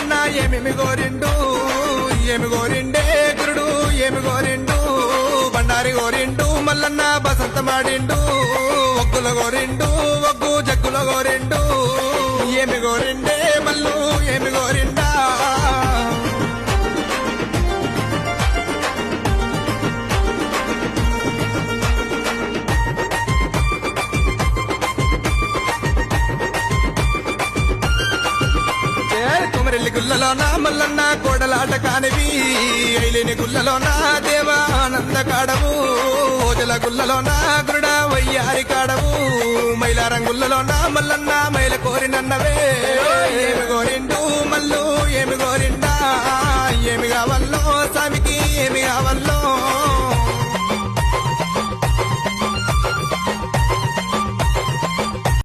మల్లన్న ఏమేమి గోరిండు ఏమి గోరిండే గురుడు ఏమి గోరిండు బండారి గోరిండు మల్లన్న బసంతమాడిండు ఒగ్గుల గోరిండు ఒగ్గు జగ్గుల గోరిండు ఏమి గోరిండే మల్లు ఏమి గోరిండా కుమరెల్లి గుల్లలోన మల్లన్న కోడలాట కానివి ఐలేని గుల్లలోన దేవానంద కాడవు ఓజల గుల్లలోన గురుడ వయ్యారి కాడవు మైలారం గుల్లలోన మల్లన్న మైల కోరినన్నవే ఏమి గోరిండు మల్లు ఏమి గోరిండా ఏమి కావల్లో స్వామికి ఏమి కావల్లో